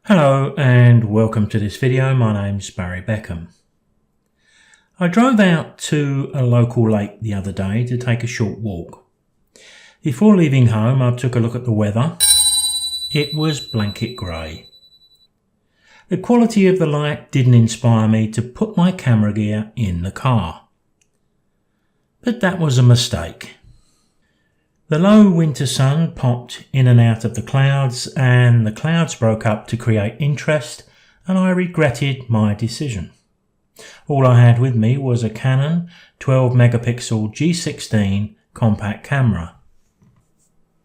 Hello and welcome to this video. My name's Barry Beckham. I drove out to a local lake the other day to take a short walk. Before leaving home, I took a look at the weather. It was blanket grey. The quality of the light didn't inspire me to put my camera gear in the car. But that was a mistake. The low winter sun popped in and out of the clouds, and the clouds broke up to create interest, and I regretted my decision. All I had with me was a Canon 12 megapixel G16 compact camera.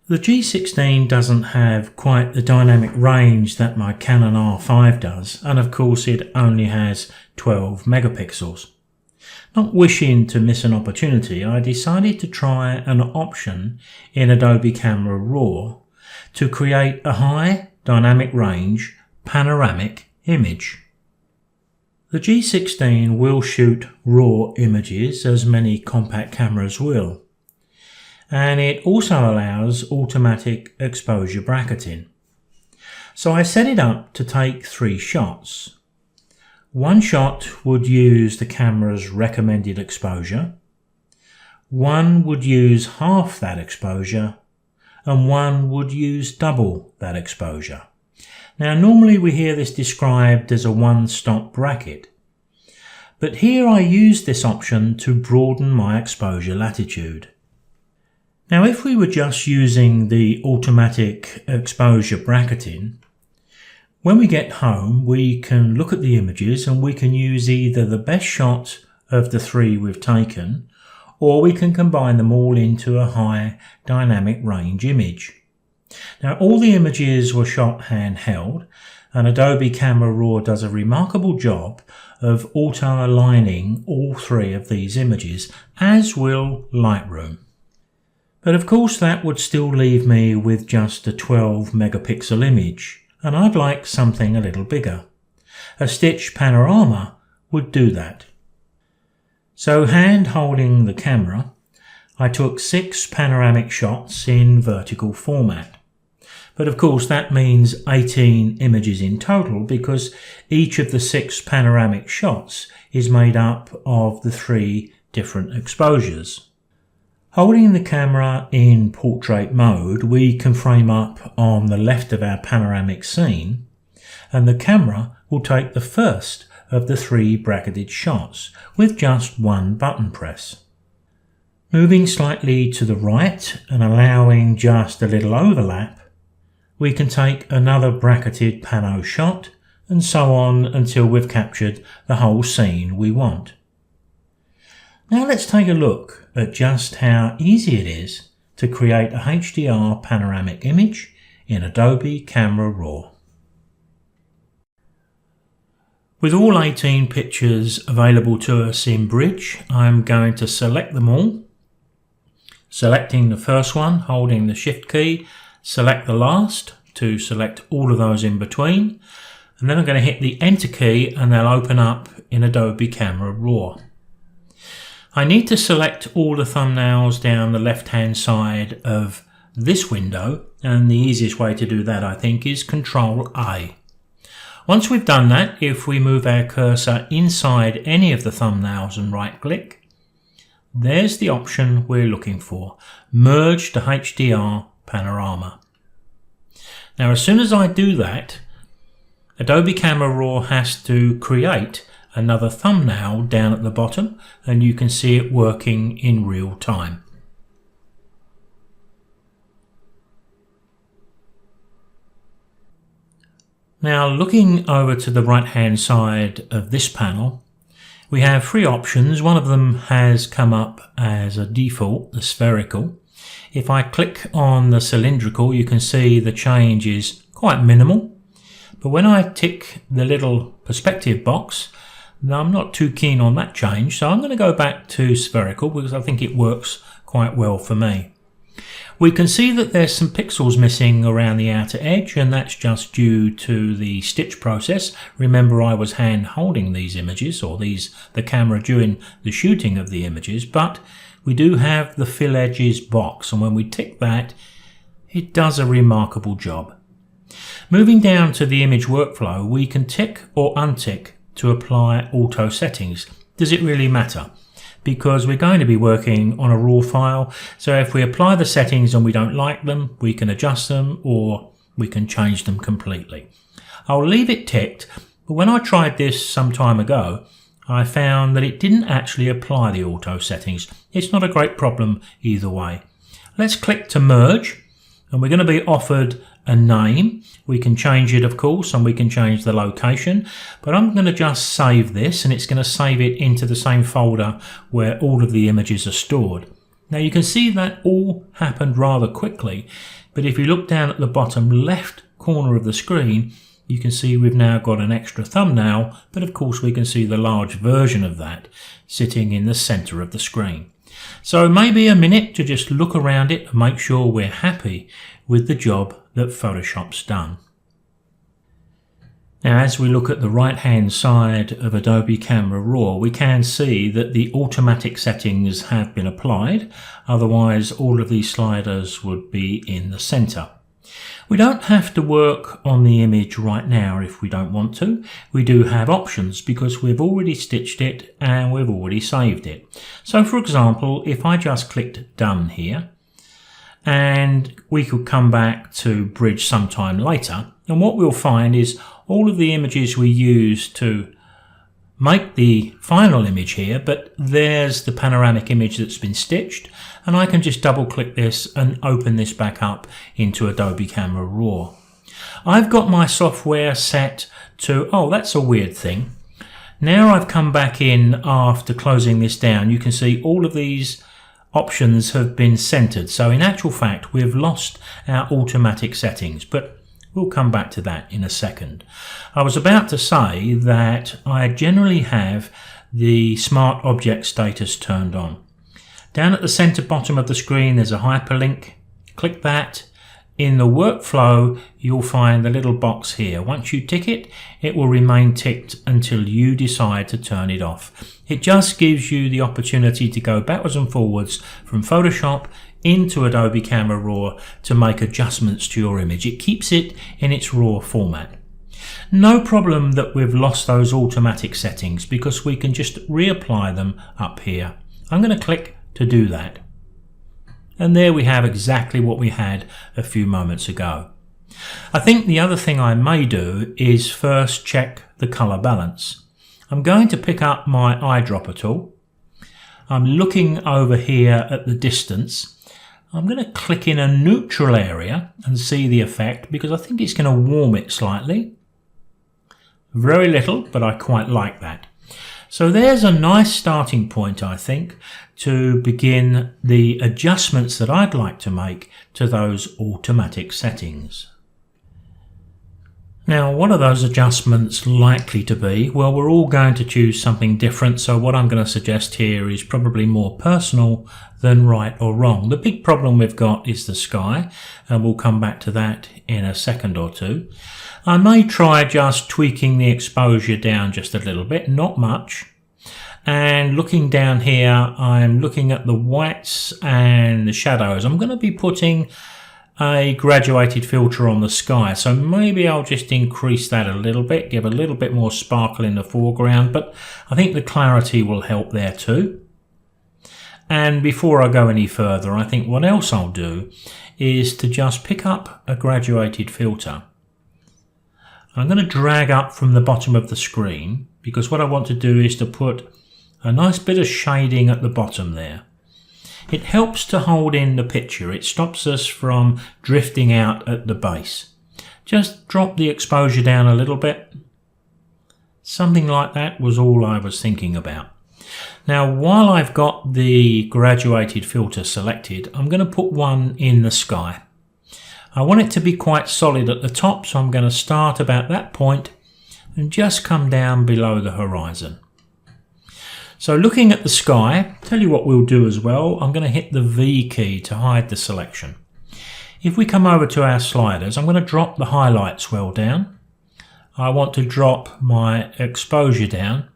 The G16 doesn't have quite the dynamic range that my Canon R5 does, and of course it only has 12 megapixels. Not wishing to miss an opportunity, I decided to try an option in Adobe Camera Raw to create a high dynamic range panoramic image. The G16 will shoot RAW images, as many compact cameras will, and it also allows automatic exposure bracketing. So I set it up to take 3 shots. One shot would use the camera's recommended exposure, one would use half that exposure, and one would use double that exposure. Now normally we hear this described as a one-stop bracket, but here I use this option to broaden my exposure latitude. Now if we were just using the automatic exposure bracketing, when we get home, we can look at the images and we can use either the best shot of the 3 we've taken, or we can combine them all into a high dynamic range image. Now, all the images were shot handheld, and Adobe Camera Raw does a remarkable job of auto-aligning all 3 of these images, as will Lightroom. But of course, that would still leave me with just a 12 megapixel image. And I'd like something a little bigger. A stitch panorama would do that. So hand holding the camera, I took 6 panoramic shots in vertical format. But of course that means 18 images in total, because each of the 6 panoramic shots is made up of the 3 different exposures. Holding the camera in portrait mode, we can frame up on the left of our panoramic scene, and the camera will take the first of the 3 bracketed shots with just one button press. Moving slightly to the right and allowing just a little overlap, we can take another bracketed pano shot, and so on until we've captured the whole scene we want. Now let's take a look at just how easy it is to create a HDR panoramic image in Adobe Camera Raw. With all 18 pictures available to us in Bridge, I'm going to select them all. Selecting the first one, holding the Shift key, select the last to select all of those in between, and then I'm going to hit the Enter key and they'll open up in Adobe Camera Raw. I need to select all the thumbnails down the left-hand side of this window, and the easiest way to do that, I think, is Control A. Once we've done that, if we move our cursor inside any of the thumbnails and right-click, there's the option we're looking for, Merge to HDR Panorama. Now, as soon as I do that, Adobe Camera Raw has to create another thumbnail down at the bottom, and you can see it working in real time. Now looking over to the right hand side of this panel, we have 3 options. One of them has come up as a default, the spherical. If I click on the cylindrical, you can see the change is quite minimal, but when I tick the little perspective box, now, I'm not too keen on that change, so I'm going to go back to spherical because I think it works quite well for me. We can see that there's some pixels missing around the outer edge, and that's just due to the stitch process. Remember, I was hand holding these images, or the camera during the shooting of the images, but we do have the fill edges box, and when we tick that, it does a remarkable job. Moving down to the image workflow, we can tick or untick to apply auto settings. Does it really matter? Because we're going to be working on a raw file, so if we apply the settings and we don't like them, we can adjust them or we can change them completely. I'll leave it ticked, but when I tried this some time ago, I found that it didn't actually apply the auto settings. It's not a great problem either way. Let's click to merge, and we're going to be offered a name. We can change it, of course, and we can change the location, but I'm going to just save this, and it's going to save it into the same folder where all of the images are stored. Now you can see that all happened rather quickly, but if you look down at the bottom left corner of the screen, you can see we've now got an extra thumbnail, but of course we can see the large version of that sitting in the center of the screen. So maybe a minute to just look around it and make sure we're happy with the job that Photoshop's done. Now, as we look at the right hand side of Adobe Camera Raw, we can see that the automatic settings have been applied, otherwise all of these sliders would be in the center. We don't have to work on the image right now if we don't want to. We do have options because we've already stitched it and we've already saved it. So for example, if I just clicked done here, and we could come back to bridge sometime later, and what we'll find is all of the images we use to make the final image here, but there's the panoramic image that's been stitched, and I can just double click this and open this back up into Adobe Camera Raw. I've got my software set to, oh, that's a weird thing. Now I've come back in after closing this down, you can see all of these options have been centered. So in actual fact, we've lost our automatic settings, but we'll come back to that in a second. I was about to say that I generally have the Smart Object status turned on. Down at the center bottom of the screen, there's a hyperlink. Click that. In the workflow, you'll find the little box here. Once you tick it, it will remain ticked until you decide to turn it off. It just gives you the opportunity to go backwards and forwards from Photoshop into Adobe Camera Raw to make adjustments to your image. It keeps it in its raw format. No problem that we've lost those automatic settings because we can just reapply them up here. I'm going to click to do that. And there we have exactly what we had a few moments ago. I think the other thing I may do is first check the color balance. I'm going to pick up my eyedropper tool. I'm looking over here at the distance. I'm going to click in a neutral area and see the effect because I think it's going to warm it slightly. Very little, but I quite like that. So there's a nice starting point, I think, to begin the adjustments that I'd like to make to those automatic settings. Now, what are those adjustments likely to be? Well, we're all going to choose something different, so what I'm going to suggest here is probably more personal than right or wrong. The big problem we've got is the sky, and we'll come back to that in a second or two. I may try just tweaking the exposure down just a little bit, not much. And looking down here, I'm looking at the whites and the shadows. I'm going to be putting a graduated filter on the sky, so maybe I'll just increase that a little bit, give a little bit more sparkle in the foreground, but I think the clarity will help there too. And before I go any further, I think what else I'll do is to just pick up a graduated filter. I'm going to drag up from the bottom of the screen because what I want to do is to put a nice bit of shading at the bottom there. It helps to hold in the picture. It stops us from drifting out at the base. Just drop the exposure down a little bit. Something like that was all I was thinking about. Now, while I've got the graduated filter selected, I'm going to put one in the sky. I want it to be quite solid at the top, so I'm going to start about that point and just come down below the horizon. So looking at the sky, tell you what we'll do as well, I'm going to hit the V key to hide the selection. If we come over to our sliders, I'm going to drop the highlight swell down. I want to drop my exposure down.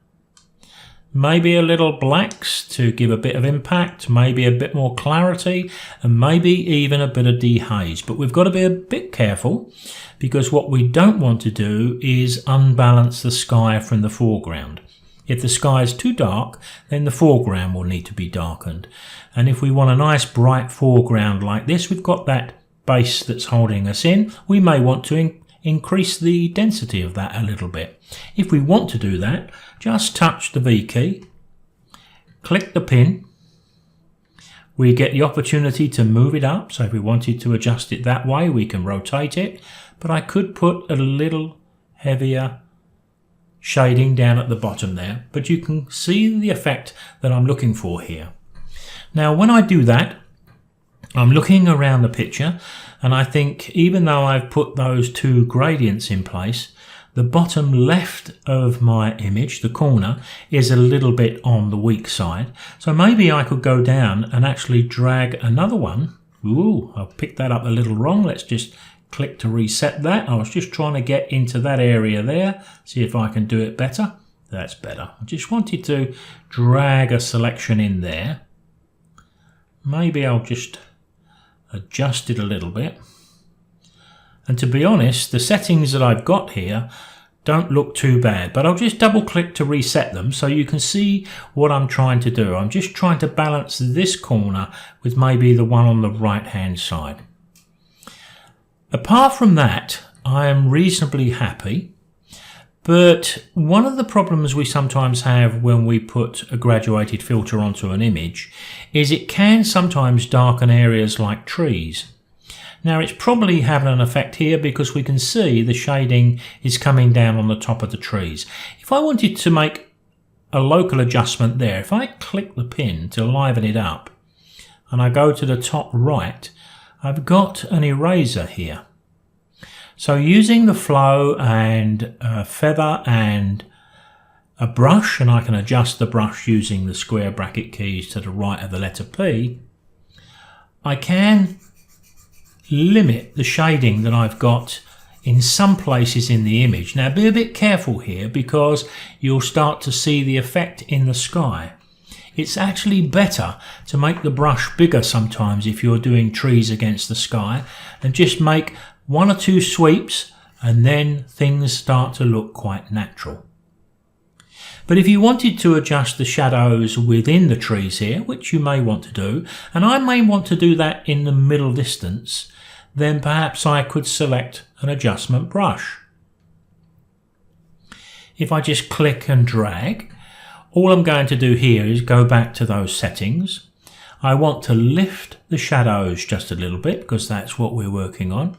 maybe a little blacks to give a bit of impact, maybe a bit more clarity, and maybe even a bit of dehaze. But we've got to be a bit careful, because what we don't want to do is unbalance the sky from the foreground. If the sky is too dark, then the foreground will need to be darkened. And if we want a nice bright foreground like this, we've got that base that's holding us in, we may want to increase the density of that a little bit. If we want to do that, just touch the V key, click the pin. We get the opportunity to move it up, so if we wanted to adjust it that way, we can rotate it. But I could put a little heavier shading down at the bottom there, but you can see the effect that I'm looking for here. Now when I do that, I'm looking around the picture, and I think even though I've put those two gradients in place, the bottom left of my image, the corner, is a little bit on the weak side. So maybe I could go down and actually drag another one. Ooh, I've picked that up a little wrong. Let's just click to reset that. I was just trying to get into that area there, see if I can do it better. That's better. I just wanted to drag a selection in there. Maybe I'll just adjust it a little bit. And to be honest, the settings that I've got here don't look too bad, but I'll just double click to reset them so you can see what I'm trying to do. I'm just trying to balance this corner with maybe the one on the right hand side. Apart from that, I am reasonably happy. But one of the problems we sometimes have when we put a graduated filter onto an image is it can sometimes darken areas like trees. Now it's probably having an effect here because we can see the shading is coming down on the top of the trees. If I wanted to make a local adjustment there, if I click the pin to liven it up and I go to the top right, I've got an eraser here. So using the flow and a feather and a brush, and I can adjust the brush using the square bracket keys to the right of the letter P, I can limit the shading that I've got in some places in the image. Now be a bit careful here because you'll start to see the effect in the sky. It's actually better to make the brush bigger sometimes if you're doing trees against the sky, and just make one or two sweeps and then things start to look quite natural. But if you wanted to adjust the shadows within the trees here, which you may want to do, and I may want to do that in the middle distance, then perhaps I could select an adjustment brush. If I just click and drag, all I'm going to do here is go back to those settings. I want to lift the shadows just a little bit because that's what we're working on.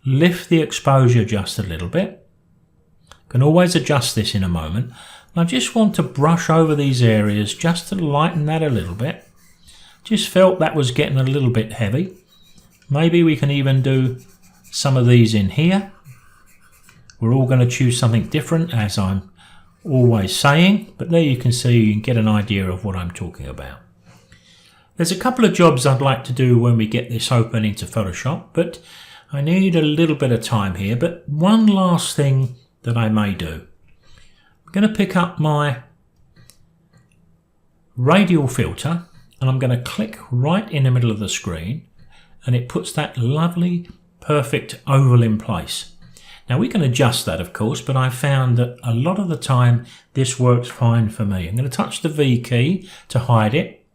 Lift the exposure just a little bit. Can always adjust this in a moment. I just want to brush over these areas just to lighten that a little bit. Just felt that was getting a little bit heavy. Maybe we can even do some of these in here. We're all going to choose something different, as I'm always saying, but there you can see, you can get an idea of what I'm talking about. There's a couple of jobs I'd like to do when we get this open into Photoshop, but I need a little bit of time here. But one last thing that I may do. I'm going to pick up my radial filter and I'm going to click right in the middle of the screen, and it puts that lovely perfect oval in place. Now we can adjust that of course, but I found that a lot of the time this works fine for me. I'm going to touch the V key to hide it.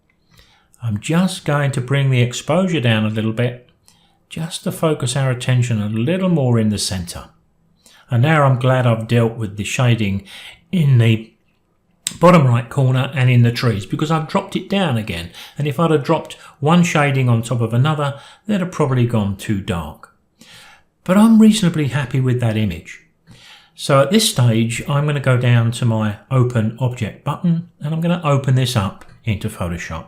I'm just going to bring the exposure down a little bit, just to focus our attention a little more in the center. And now I'm glad I've dealt with the shading in the bottom right corner and in the trees, because I've dropped it down again. And if I'd have dropped one shading on top of another, they'd have probably gone too dark. But I'm reasonably happy with that image. So at this stage, I'm going to go down to my Open Object button, and I'm going to open this up into Photoshop.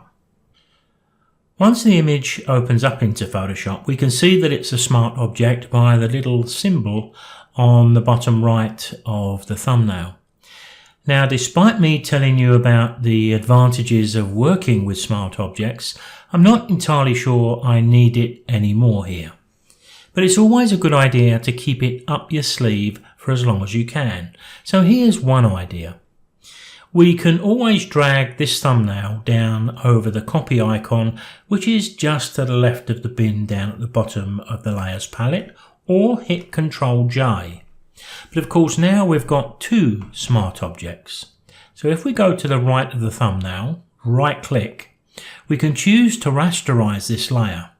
Once the image opens up into Photoshop, we can see that it's a smart object by the little symbol on the bottom right of the thumbnail. Now, despite me telling you about the advantages of working with smart objects, I'm not entirely sure I need it anymore here. But it's always a good idea to keep it up your sleeve for as long as you can. So here's one idea. we can always drag this thumbnail down over the copy icon, which is just to the left of the bin down at the bottom of the layers palette, or hit Ctrl J. But of course now we've got two smart objects. So if we go to the right of the thumbnail, right click, we can choose to rasterize this layer.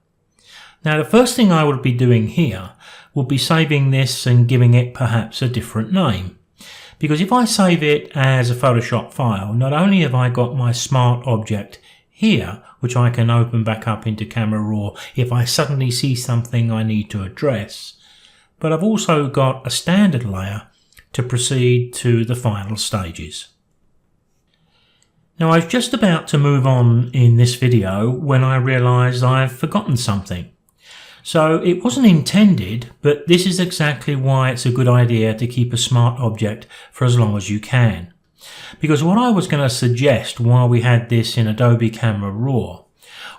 Now the first thing I would be doing here would be saving this and giving it perhaps a different name. Because if I save it as a Photoshop file, not only have I got my smart object here, which I can open back up into Camera Raw if I suddenly see something I need to address, but I've also got a standard layer to proceed to the final stages. Now I was just about to move on in this video when I realised I've forgotten something. So it wasn't intended, but this is exactly why it's a good idea to keep a smart object for as long as you can. Because what I was going to suggest while we had this in Adobe Camera Raw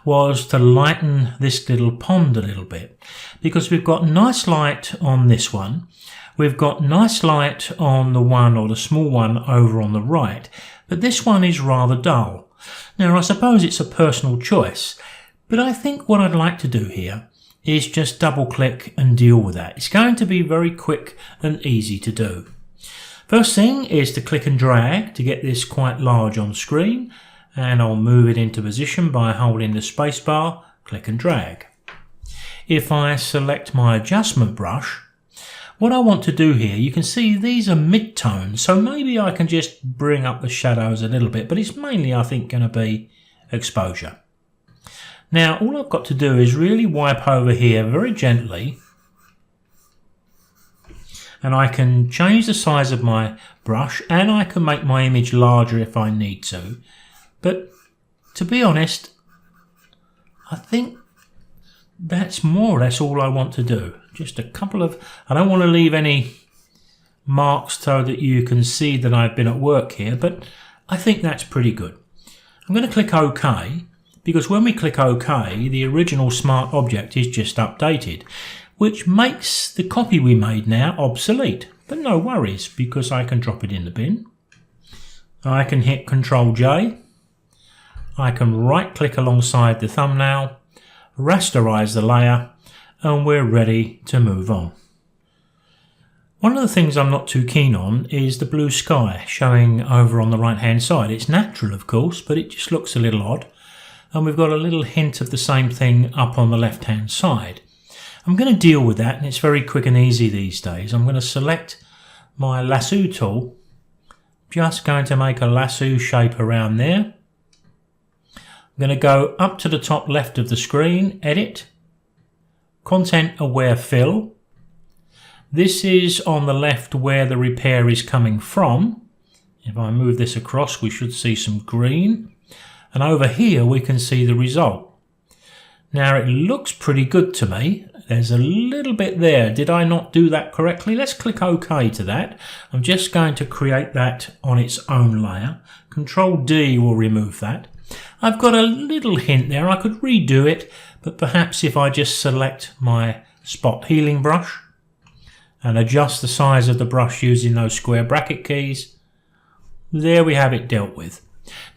was to lighten this little pond a little bit. Because we've got nice light on this one, we've got nice light on the one or the small one over on the right, but this one is rather dull. Now I suppose it's a personal choice, but I think what I'd like to do here is just double click and deal with that. It's going to be very quick and easy to do. First thing is to click and drag to get this quite large on screen, and I'll move it into position by holding the spacebar, click and drag. If I select my adjustment brush, what I want to do here, you can see these are mid-tones, so maybe I can just bring up the shadows a little bit, but it's mainly I think going to be exposure. Now all I've got to do is really wipe over here very gently, and I can change the size of my brush and I can make my image larger if I need to. But to be honest, I think that's more or less all I want to do. Just a couple of, I don't want to leave any marks so that you can see that I've been at work here, but I think that's pretty good. I'm going to click OK. Because when we click OK, the original smart object is just updated, which makes the copy we made now obsolete. But no worries, because I can drop it in the bin. I can hit Ctrl J. I can right click alongside the thumbnail, rasterize the layer, and we're ready to move on. One of the things I'm not too keen on is the blue sky showing over on the right hand side. It's natural of course, but it just looks a little odd. And we've got a little hint of the same thing up on the left hand side. I'm going to deal with that, and it's very quick and easy these days. I'm going to select my Lasso Tool, just going to make a lasso shape around there. I'm going to go up to the top left of the screen, Edit, Content Aware Fill. This is on the left where the repair is coming from. If I move this across, we should see some green. And over here we can see the result. Now it looks pretty good to me. There's a little bit there. Did I not do that correctly? Let's click OK to that. I'm just going to create that on its own layer. Ctrl D will remove that. I've got a little hint there. I could redo it, but perhaps if I just select my spot healing brush and adjust the size of the brush using those square bracket keys, there we have it dealt with.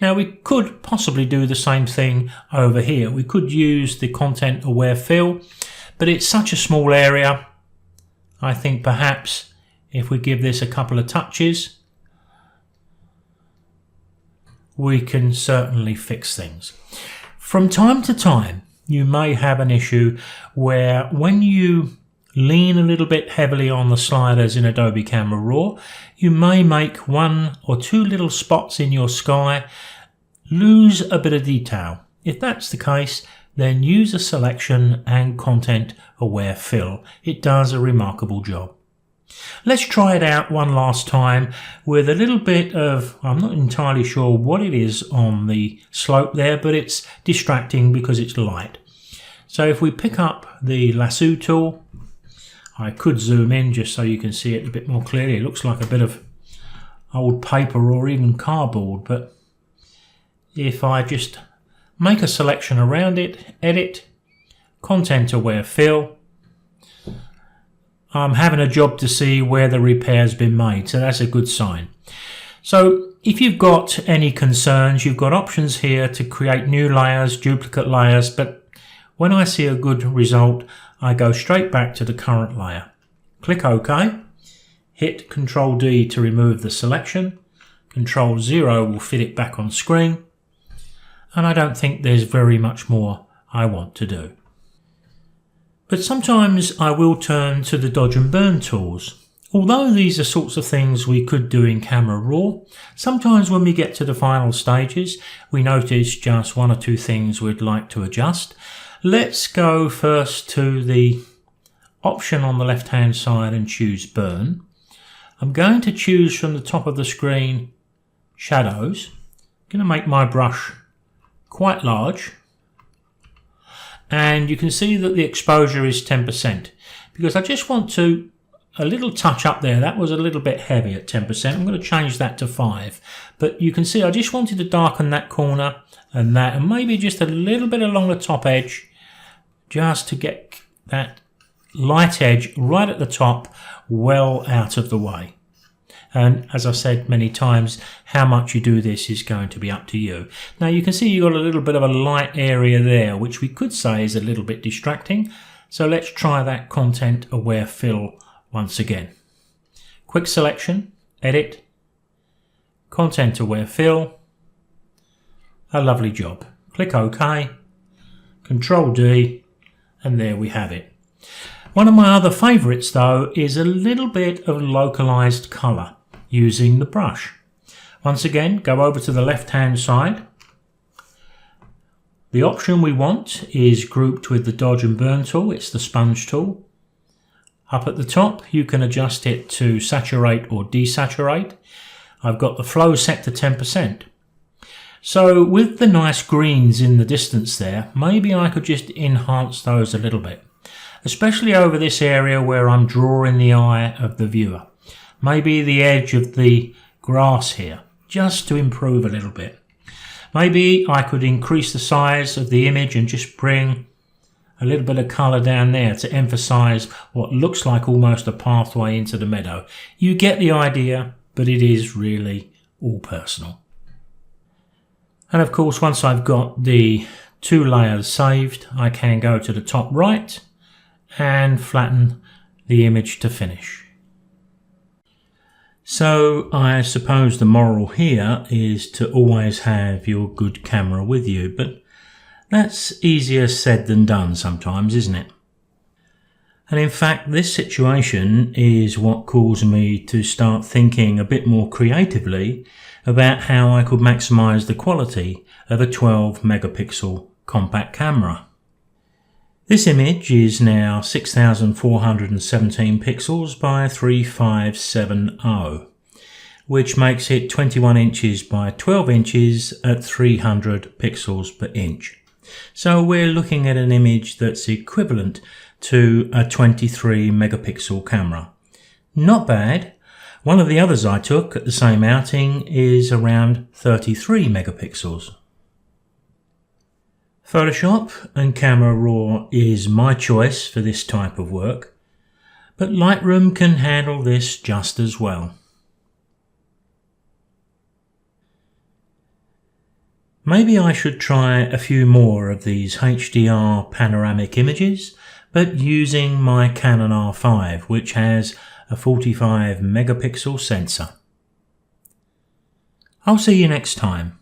Now we could possibly do the same thing over here. We could use the content aware fill, but it's such a small area. I think perhaps if we give this a couple of touches, we can certainly fix things. From time to time, you may have an issue where when you lean a little bit heavily on the sliders in Adobe Camera Raw, you may make one or two little spots in your sky lose a bit of detail. If that's the case, then use a selection and content aware fill. It does a remarkable job. Let's try it out one last time with a little bit of, I'm not entirely sure what it is on the slope there, but it's distracting because it's light. So if we pick up the Lasso Tool, I could zoom in just so you can see it a bit more clearly. It looks like a bit of old paper or even cardboard, but if I just make a selection around it, Edit, Content Aware Fill, I'm having a job to see where the repair's been made, so that's a good sign. So If you've got any concerns, you've got options here to create new layers, duplicate layers, but when I see a good result, I go straight back to the current layer. Click OK, hit Ctrl D to remove the selection, Ctrl 0 will fit it back on screen, and I don't think there's very much more I want to do. But sometimes I will turn to the dodge and burn tools. Although these are sorts of things we could do in Camera Raw, sometimes when we get to the final stages, we notice just one or two things we'd like to adjust. Let's go first to the option on the left hand side and choose Burn. I'm going to choose from the top of the screen Shadows. I'm going to make my brush quite large. And you can see that the exposure is 10% because I just want to a little touch up there. That was a little bit heavy at 10%. I'm going to change that to 5. But you can see I just wanted to darken that corner and maybe just a little bit along the top edge just to get that light edge right at the top well out of the way. And as I've said many times, how much you do this is going to be up to you. Now you can see you've got a little bit of a light area there, which we could say is a little bit distracting. So let's try that content aware fill once again. Quick selection, edit, content aware fill. A lovely job. Click OK, Ctrl D, and there we have it. One of my other favourites though is a little bit of localized colour using the brush. Once again, go over to the left hand side. The option we want is grouped with the dodge and burn tool. It's the sponge tool. Up at the top, you can adjust it to saturate or desaturate. I've got the flow set to 10%. So with the nice greens in the distance there, maybe I could just enhance those a little bit, especially over this area where I'm drawing the eye of the viewer. Maybe the edge of the grass here, just to improve a little bit. Maybe I could increase the size of the image and just bring a little bit of colour down there to emphasise what looks like almost a pathway into the meadow. You get the idea, but it is really all personal. And of course, once I've got the 2 layers saved, I can go to the top right and flatten the image to finish. So I suppose the moral here is to always have your good camera with you, but that's easier said than done sometimes, isn't it? And in fact, this situation is what caused me to start thinking a bit more creatively about how I could maximize the quality of a 12 megapixel compact camera. This image is now 6417 pixels by 3570, which makes it 21 inches by 12 inches at 300 pixels per inch. So we're looking at an image that's equivalent to a 23 megapixel camera. Not bad. One of the others I took at the same outing is around 33 megapixels. Photoshop and Camera Raw is my choice for this type of work, but Lightroom can handle this just as well. Maybe I should try a few more of these HDR panoramic images, but using my Canon R5, which has a 45 megapixel sensor. I'll see you next time.